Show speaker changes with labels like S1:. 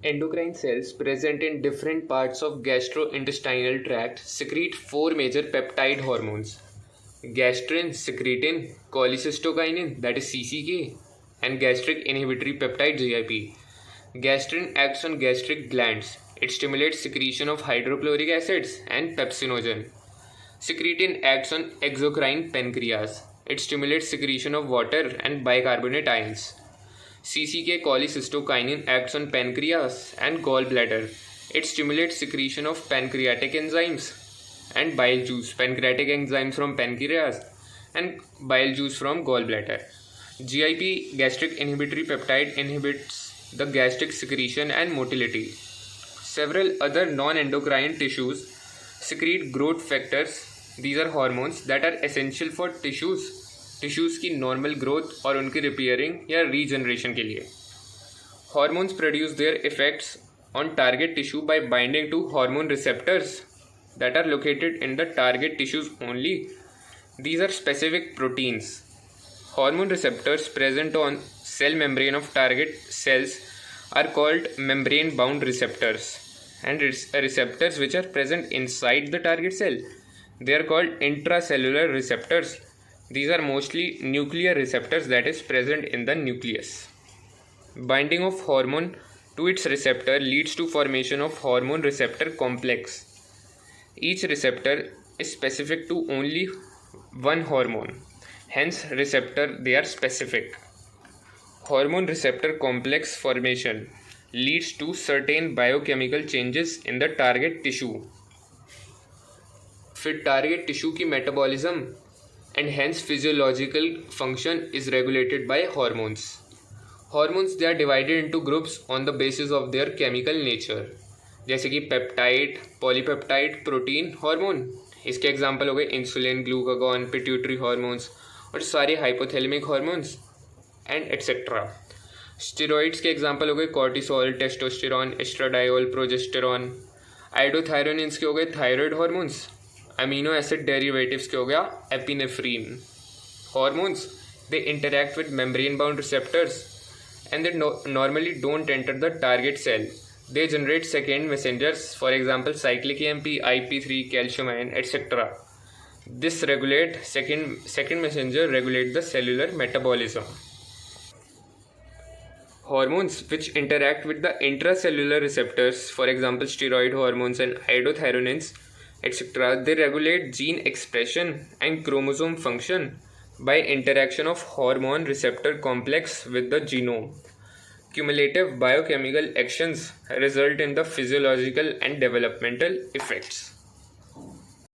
S1: Endocrine cells present in different parts of gastrointestinal tract secrete four major peptide hormones: gastrin, secretin, cholecystokinin, that is CCK, and gastric inhibitory peptide GIP. Gastrin acts on gastric glands. It stimulates secretion of hydrochloric acids and pepsinogen. Secretin acts on exocrine pancreas. It stimulates secretion of water and bicarbonate ions. CCK cholecystokinin acts on pancreas and gallbladder. It stimulates secretion of pancreatic enzymes and bile juice, pancreatic enzymes from pancreas and bile juice from gallbladder. GIP, gastric inhibitory peptide, inhibits the gastric secretion and motility. Several other non-endocrine tissues secrete growth factors. These are hormones that are essential for tissues की normal growth और उनकी repairing या regeneration के लिए. Hormones produce their effects on target tissue by binding to hormone receptors that are located in the target tissues only. These are specific proteins. Hormone receptors present on cell membrane of target cells are called membrane-bound receptors, and receptors which are present inside the target cell, they are called intracellular receptors. These are mostly nuclear receptors that is present in the nucleus. Binding of hormone to its receptor leads to formation of hormone receptor complex. Each receptor is specific to only one hormone. Hence, receptor they are specific. Hormone receptor complex formation leads to certain biochemical changes in the target tissue. फिर target tissue की metabolism and hence physiological function is regulated by hormones. Hormones they are divided into groups on the basis of their chemical nature. जैसे कि peptide, polypeptide, protein hormone. इसके example हो गए insulin, glucagon, pituitary hormones और सारे hypothalamic hormones and etcetera. Steroids के example हो गए कॉर्टिसोल, टेस्टोस्टेरॉन, एस्ट्राडायोल, प्रोजेस्टेरॉन. आइडोथायरोनिन्स के हो गए thyroid hormones. Amino acid derivatives के हो गया epinephrine. Hormones they interact with membrane bound receptors and they normally don't enter the target cell. They generate second messengers, for example cyclic AMP, IP3, calcium ion, etc. This regulate second messenger regulate the cellular metabolism. Hormones which interact with the intracellular receptors, for example steroid hormones and iodothyronins, etc. They regulate gene expression and chromosome function by interaction of hormone receptor complex with the genome. Cumulative biochemical actions result in the physiological and developmental effects.